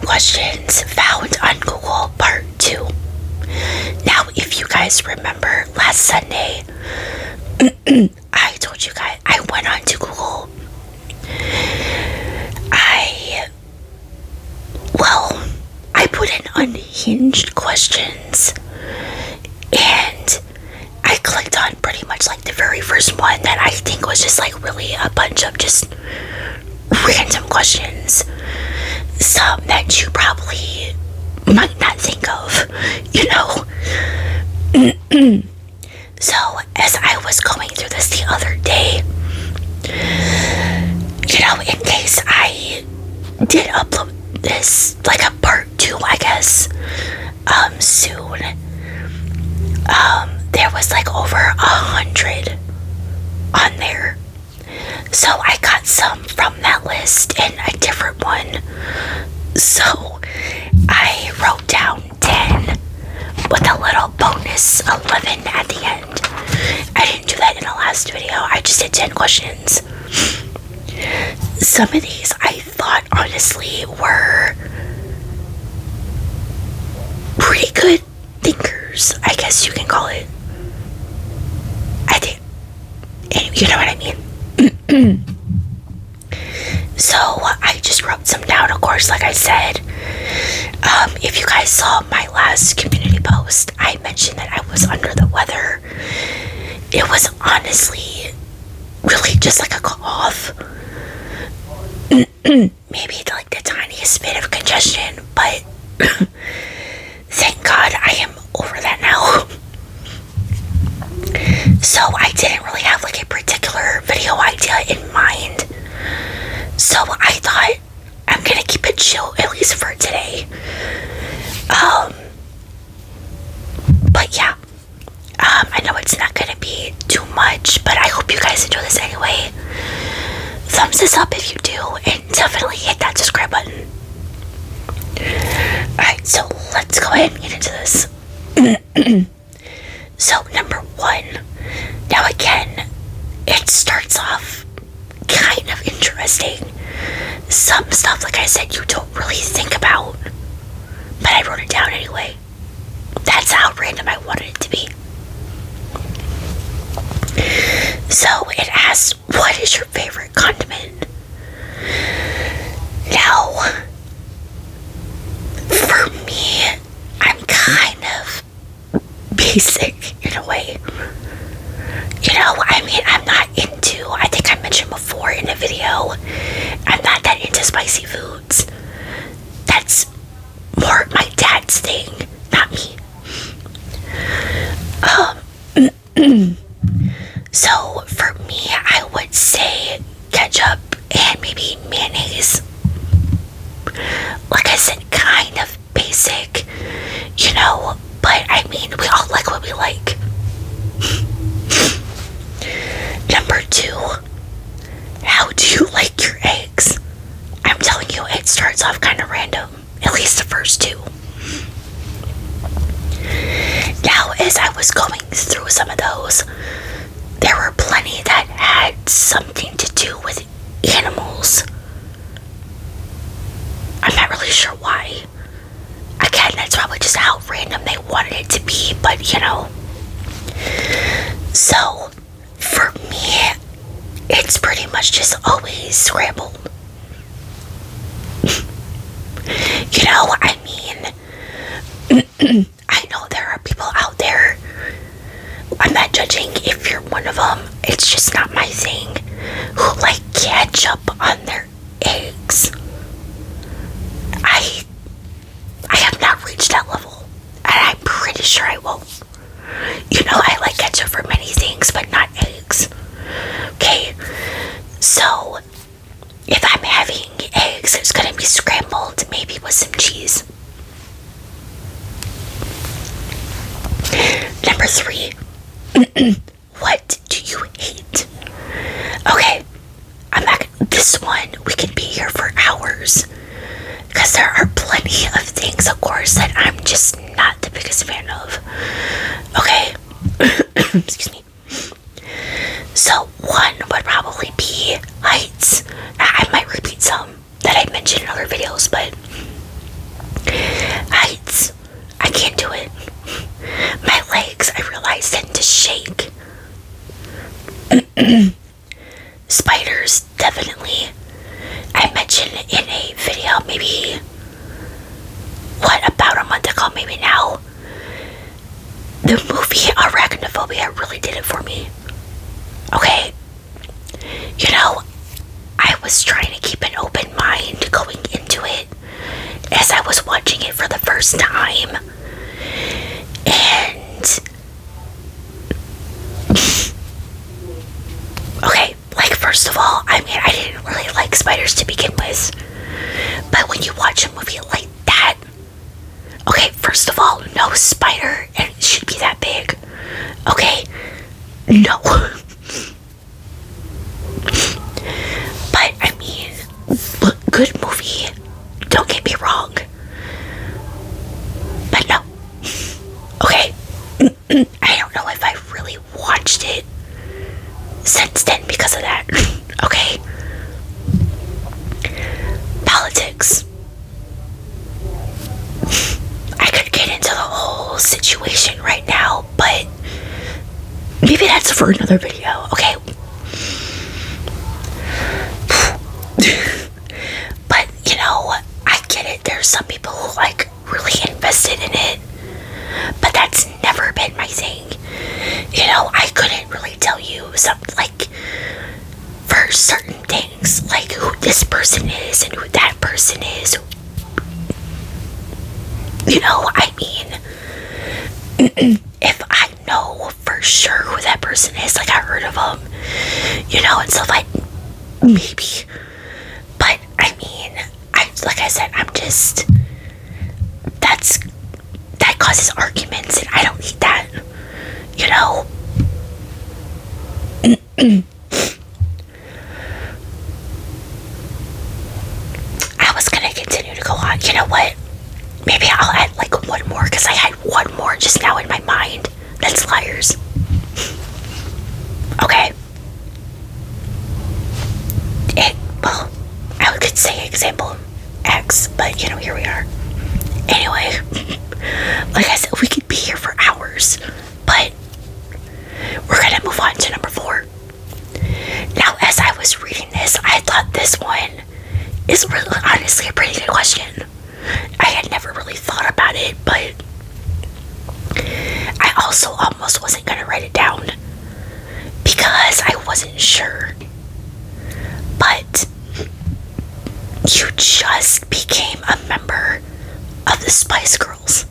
questions found on Google part 2. Now, if you guys remember last Sunday, I told you guys I went on to Google. I put in unhinged questions, and I clicked on pretty much like the very first one that I think was just like really a bunch of just random questions. Some that you probably might not think of, you know. So, as I was going through this the other day, you know, in case I did upload this, like a part 2, I guess, soon, there was like over 100 on there. So I got some from that list and a different one. So I wrote down 10 with a little bonus 11 at the end. I didn't do that in the last video. I just did 10 questions. Some of these I thought honestly were pretty good thinkers, I guess you can call it. I think, you know what I mean? So I just wrote some down, of course, like I said. If you guys saw my last community post, I mentioned that I was under the weather. It was honestly really just like a cough. Maybe like the tiniest bit of congestion, but thank God I am over that now. So I didn't really have like a particular video idea in mind. So I thought I'm gonna keep it chill, at least for today. But yeah, I know it's not gonna be too much, but I hope you guys enjoy this anyway. Thumbs this up if you do, and definitely hit that subscribe button. Alright, so let's go ahead and get into this. So, number 1. Now again, it starts off kind of interesting. Some stuff, like I said, you don't really think about, but I wrote it down anyway. That's how random I wanted it to be. So it asks, what is your favorite condiment? Now, for me, I'm kind of basic in a way. You know, I mean, I'm not into, I think I mentioned before in a video, I'm not that into spicy foods. That's more my dad's thing, not me. So for me, I would say ketchup and maybe mayonnaise. Like I said, kind of basic, you know, but I mean, we all like what we like. Number 2, how do you like your eggs? I'm telling you, it starts off kind of random, at least the first 2. Now, as I was going through some of those, there were plenty that had something to do with animals. I'm not really sure why. Again, that's probably just how random they wanted it to be, but you know. So, for me, it's pretty much just always scrambled. You know, I mean, I know there are people out there, I'm not judging if you're one of them, it's just not my thing, who like ketchup on their eggs. I have not reached that level, and I'm pretty sure I won't. You know, I like ketchup for many things, but not eggs. Okay, so if I'm having eggs, it's gonna be scrambled, maybe with some cheese. Number 3. What do you hate? Okay, this one, we can be here for hours, because there are plenty of things, of course, that I'm just not the biggest fan of. Okay, excuse me. So one would probably be heights. I might repeat some that I mentioned in other videos, but can't do it. My legs, I realized, tend to shake. Spiders, definitely. I mentioned in a video, maybe, about a month ago, maybe now, the movie Arachnophobia really did it for me. Okay? You know, I was trying to keep an open mind going into it as I was watching it for the first time. And okay, like, first of all, I mean, I didn't really like spiders to begin with. But when you watch a movie like that, okay, first of all, no spider and it should be that big. Okay? No. But I mean, good movie. Don't get me wrong. But no. Okay. I don't know if I really watched it since then because of that. Okay. Politics. I could get into the whole situation right now, but maybe that's for another video, okay? But, you know, I get it. There's some people who, like, really invested in it. But that's never been my thing. You know, I couldn't really tell you something, like, for certain things, like who this person is and who that person is. You know, I mean, if I know for sure who that person is, like, I heard of them, you know, and stuff, like, maybe. But, I mean, like I said, I'm just, that causes arguments, and I don't need that, you know? I was gonna continue to go on. You know what? Maybe I'll add, like, one more, because I had one more just now in my mind. That's liars. Okay. Well, I could say example X, but, you know, here we are. Anyway, like I said, we could be here for hours, but we're gonna move on to number 4. Now, as I was reading this, I thought this one is really, honestly, a pretty good question. I had never really thought about it, but I also almost wasn't gonna write it down because I wasn't sure. But you just became a member of the Spice Girls.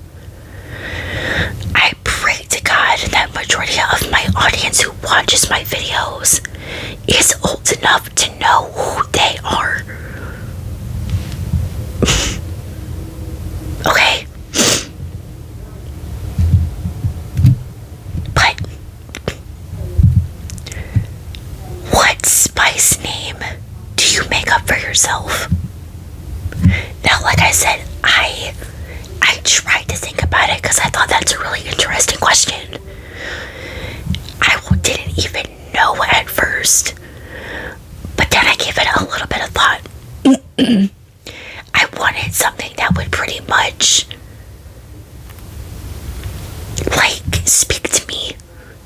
I pray to God that majority of my audience who watches my videos is old enough to know who they are. Okay? But what Spice name do you make up for yourself? Now, like I said, I tried to think about it because I thought that's a really interesting question. I didn't even know at first, but then I gave it a little bit of thought. I wanted something that would pretty much, like, speak to me.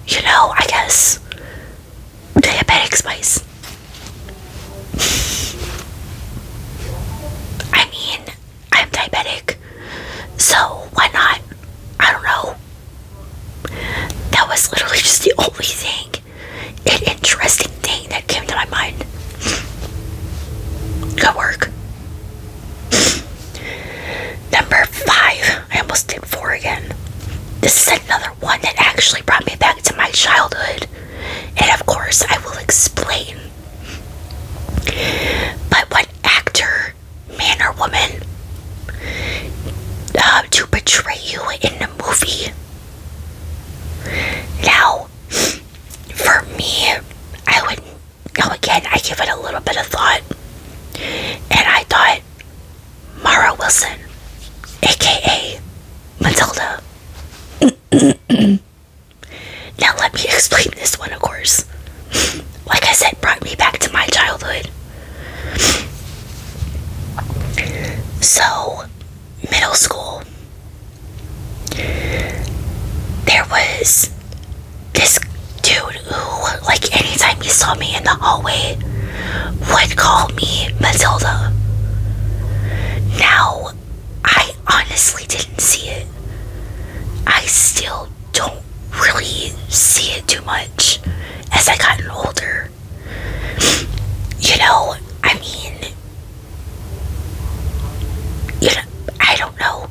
You know, I guess. Diabetic Spice. I mean, I'm diabetic, so why not? I don't know. That was literally just the only thing, an interesting thing that came to my mind. Good work. Number 5. I almost did 4 again. This is another one that actually brought me back to my childhood. And of course, I will explain. But what actor, man or woman, to portray you in the movie? Now, for me, again, I give it a little bit of thought. And I thought, Mara Wilson, aka Matilda. Now let me explain this one, of course. Like I said, brought me back to my childhood. So, middle school. saw me in the hallway would call me Matilda. Now, I honestly didn't see it. I still don't really see it too much as I gotten older. You know, I mean, I don't know.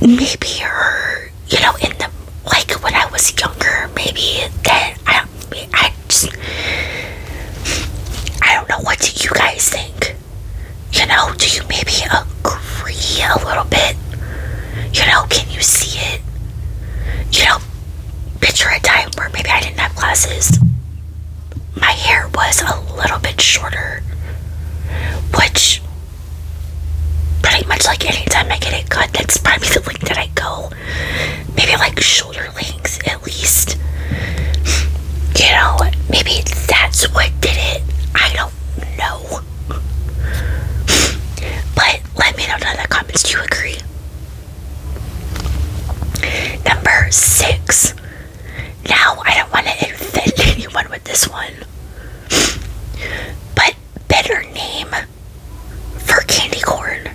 Maybe her, in the, like, when I was younger, maybe then, I don't know, what do you guys think? Do you maybe agree a little bit? Can you see it? Picture a time where maybe I didn't have glasses. My hair was a little bit shorter, which pretty much like anytime I get it cut, that's probably the length that I go. Maybe like shoulder length at least. Maybe that's what did it. I don't know. But let me know down in the comments, do you agree? Number 6. Now, I don't want to offend anyone with this one, but better name for candy corn.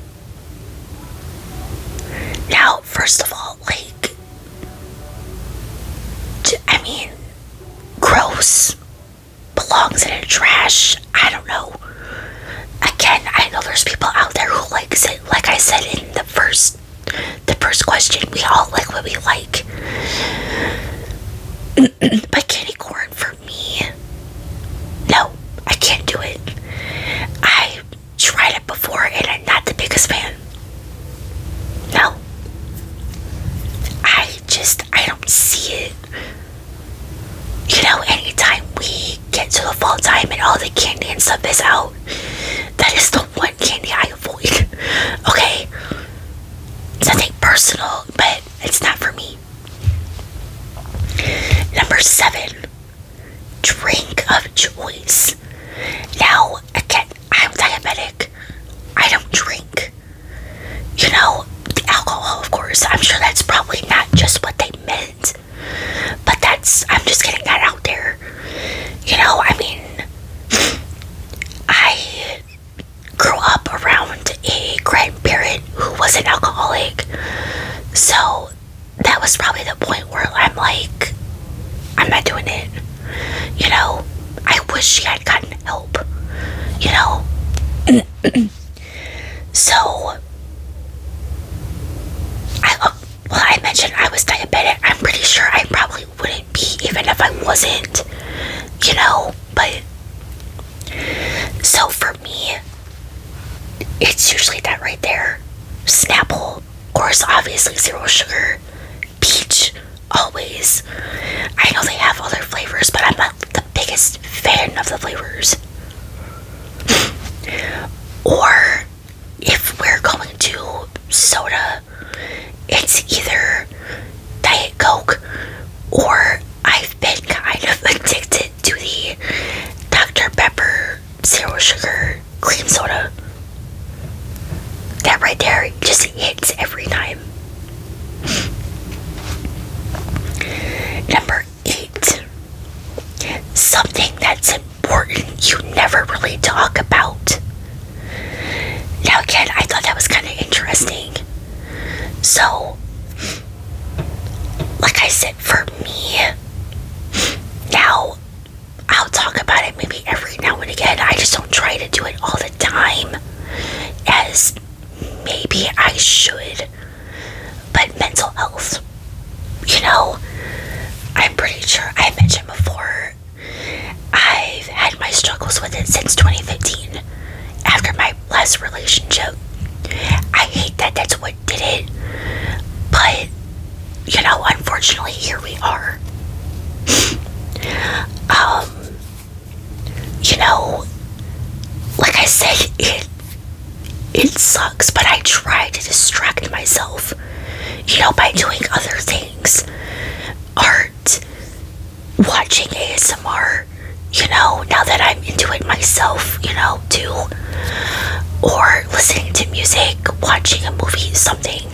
Now, first of all, like, I mean, gross, belongs in the trash. I don't know. Again, I know there's people out there who likes it. Like I said in the first question, we all like what we like. But candy corn, for me, no, I can't do it. I tried it before and I'm not the biggest fan. No. I don't see it. Anytime we get to the fall time and all the candy and stuff is out, that is the one candy I avoid. Okay? It's nothing personal, but it's not for me. Number 7, drink of choice. Now, again, I'm diabetic. I don't drink. The alcohol, of course. I'm sure that's probably not just what they meant, but I'm just getting that out there. I mean, I grew up around a grandparent who was an alcoholic, so that was probably the point where I'm like, I'm not doing it. I wish she had gotten help. So, I mentioned I was diabetic. I'm pretty sure I probably wouldn't be even if I wasn't, but, so for me, it's usually that right there. Snapple, of course, obviously 0 sugar. Peach, always. I know they have other flavors, but I'm not the biggest fan of the flavors. Or if we're going to soda, it's either Diet Coke or I've been kind of addicted to the Dr. Pepper 0 sugar cream soda. That right there just hits every time. Number 8. Something that's important you never really talk about. Now again, I thought that was kind of interesting. So, like I said, for me, now, I'll talk about it maybe every now and again. I just don't try to do it all the time, as maybe I should. But mental health, I'm pretty sure I mentioned before, I've had my struggles with it since 2015, after my last relationship. I hate that that's what did it, but, unfortunately, here we are. Like I said, it sucks, but I try to distract myself, by doing other things. Art, watching ASMR, now that I'm into it myself, too. Or listening to music, watching a movie, something,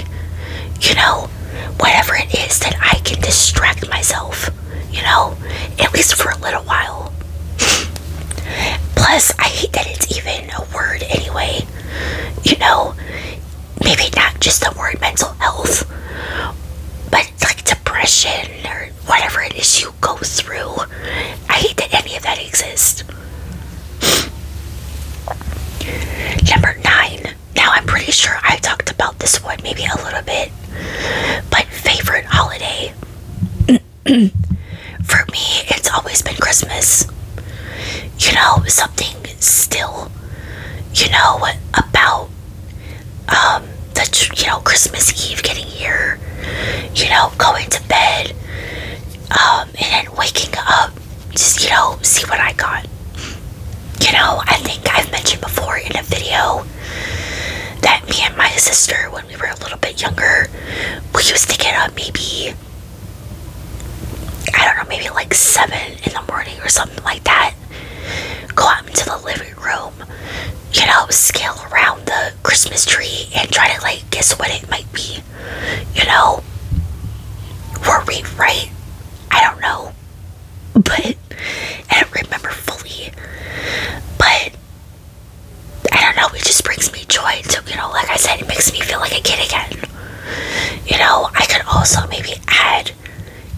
whatever it is that I can distract myself, you know, at least for a little while. Plus, I hate that it's even a word anyway. You know, maybe not just the word mental health, but like depression or whatever it is you go through. I hate that any of that exists. Number 9. Now, I'm pretty sure I talked about this one maybe a little bit, but favorite holiday. For me, it's always been Christmas. You know, something still, you know, about Christmas Eve getting here, you know, going to bed, and then waking up, just, you know, see what I got. You know, I think I've mentioned before in a video that me and my sister, when we were a little bit younger, we used to get up maybe, I don't know, maybe like 7 in the morning or something like that, go out into the living room, you know, scale around the Christmas tree and try to like guess what it might be. You know, were we right? I don't know, but I don't remember fully. But I don't know, it just brings me joy. So, you know, like I said, it makes me feel like a kid again. You know, I could also maybe add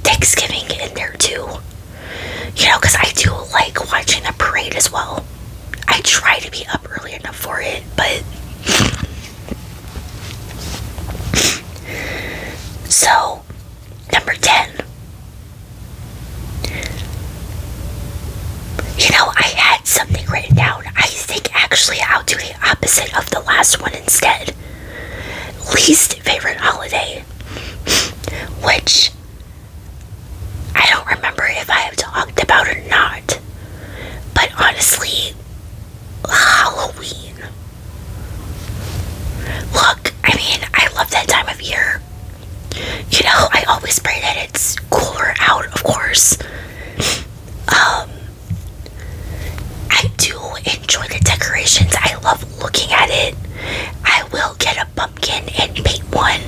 Thanksgiving in there too. You know, because I do like watching the parade as well. I try to be up early enough for it, but so number 10. You know, I had something written down. I think actually I'll do the opposite of the last one instead. Least favorite holiday, which I don't remember if I have talked about it or not, but honestly, Halloween. Look, I mean, I love that time of year. You know, I always pray that it's cooler out, of course. I do enjoy the decorations. I love looking at it. I will get a pumpkin and paint one.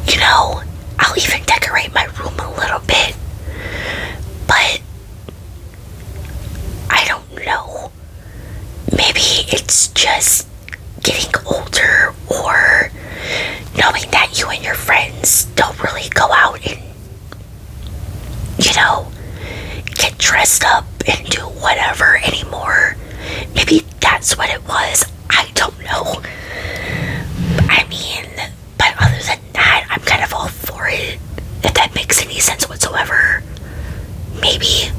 You know, I'll even decorate my room a little bit. But I don't know. Maybe it's just getting older, or knowing that you and your friends don't really go out and, you know, get dressed up and do whatever anymore. Maybe that's what it was. I don't know. I mean, but other than that, I'm kind of all for it, if that makes any sense whatsoever. Maybe.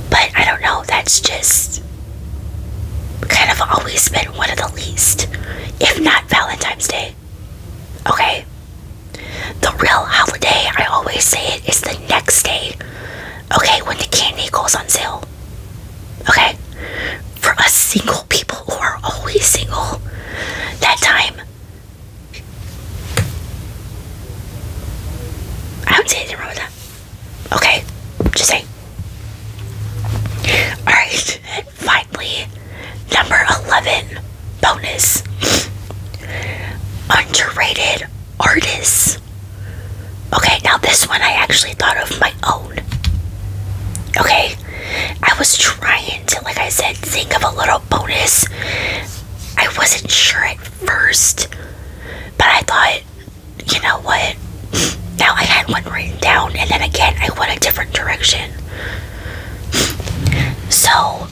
But I don't know, that's just kind of always been one of the least, if not Valentine's Day. Okay? The real holiday, I always say it, is the next day. Okay, when the candy goes on sale. Okay? For us single people who are always single, that time, I don't see anything wrong with that. Okay? Just saying. Alright, and finally, number 11, bonus. Underrated artists. Okay, now this one I actually thought of my own. Okay, I was trying to, like I said, think of a little bonus. I wasn't sure at first, but I thought, you know what? Now I had one written down, and then again, I went a different direction. So,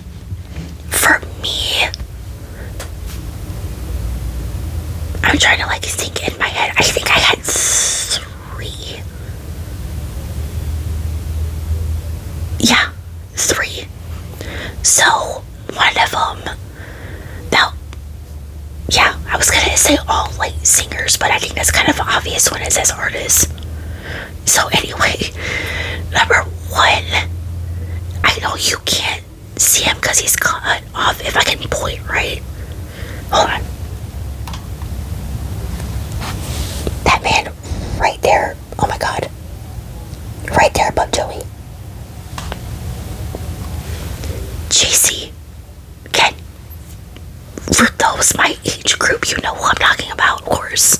for me, I'm trying to like think in my head. I think I had 3. Yeah, 3. So, one of them, now, yeah, I was gonna say all like singers, but I think that's kind of obvious when it says artists. So anyway, number 1, I know you can't see him because he's cut off. If I can point right, hold on. That man right there, oh my god, right there above Joey. JC. Again, for those my age group, you know who I'm talking about, of course.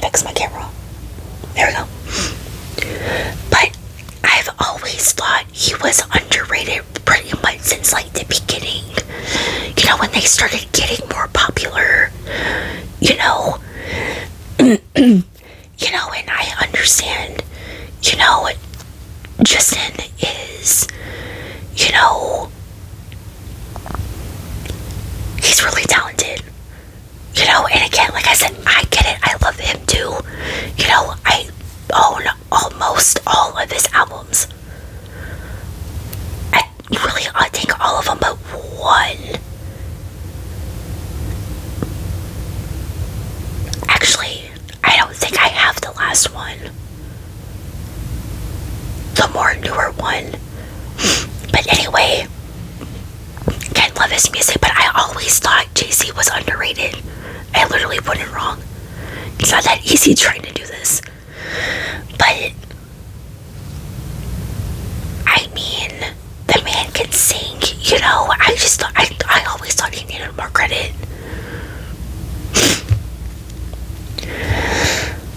Fix my camera. There we go. But I've always thought he was underrated pretty much since like the beginning. You know, when they started getting more popular, you know, you know, and I understand, you know, Justin is, you know, he's really talented. You know, and again, like I said, I get it. I love him too. You know, I own almost all of his albums. I think all of them but one. Actually, I don't think I have the last one. The more newer one. But anyway, again, love his music, but I always thought Jay-Z was underrated. I literally put it wrong. It's not that easy trying to do this. But, I mean, the man can sing, you know. I always thought he needed more credit.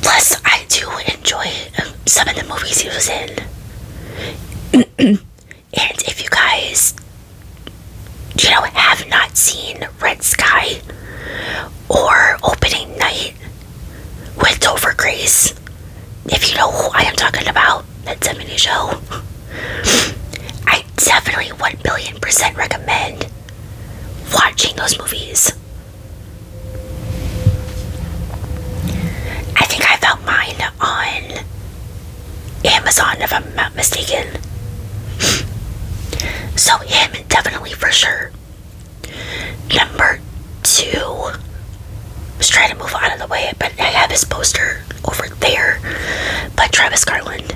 Plus, I do enjoy some of the movies he was in. And if you guys, you know, have not seen Red Sky or Opening Night with Topher Grace, if you know who I am talking about, that 70 show, I definitely 1,000,000,000% recommend watching those movies. I think I found mine on Amazon, if I'm not mistaken. So him, definitely for sure. Number 2, I was trying to move out of the way, but I have his poster over there, by Travis Garland.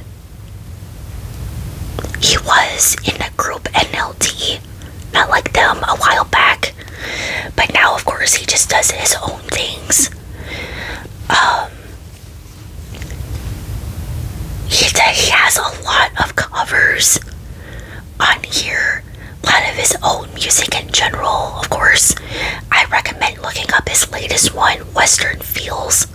He was in a group NLT, not like them, a while back, but now of course he just does his own things. He has a lot of covers on here, a lot of his own music in general. Of course, I recommend looking up his latest one, Western Feels.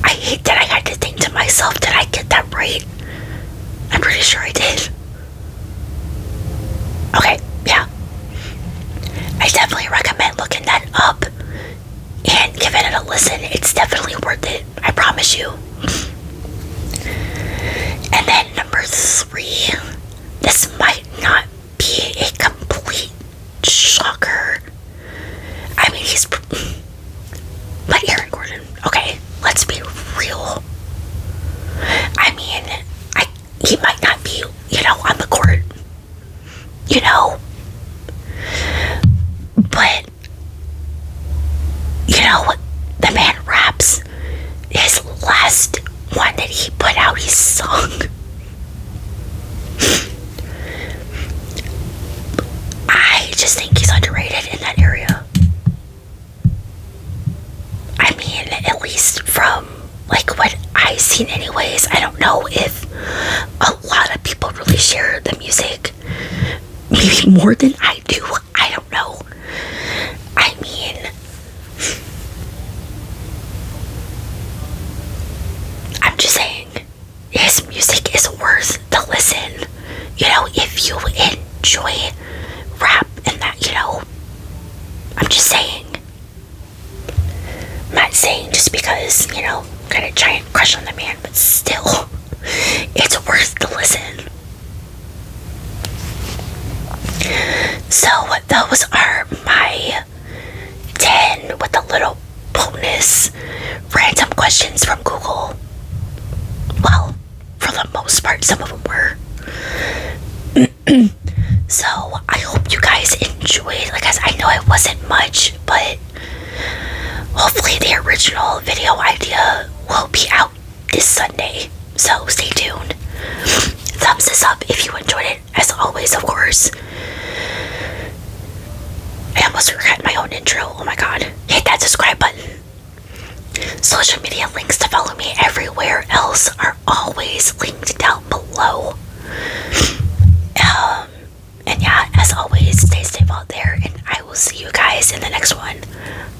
I hate that I had to think to myself, did I get that right? I'm pretty sure I did. Okay, yeah. I definitely recommend looking that up and giving it a listen. It's definitely worth it, I promise you. And then number 3, this might not be a complete shocker. I mean, but Aaron Gordon, okay, let's be real. I mean, he might not be, you know, on the court, you know, but, you know, the man raps. His last one that he put out, he sung. I just think he's underrated in that area. I mean, at least from like what I've seen anyways. I don't know if a lot of people really share the music, maybe more than I do. I don't know. I mean, I'm just saying, his music is worth the listen. You know, if you enjoy rap and that, you know, I'm just saying. I'm not saying just because, you know, got a giant crush on the man, but still, it's worth the listen. So those are my 10 with a little bonus random questions from Google. Well, for the most part, some of them were. So I hope you guys enjoyed. Like I know it wasn't much, but hopefully the original video idea will be out this Sunday. So stay tuned. Thumbs this up if you enjoyed it. As always, of course. I almost forgot my own intro. Oh my god. Hit that subscribe button. Social media links to follow me everywhere else are always linked down below. And yeah, as always, stay safe out there, and I will see you guys in the next one.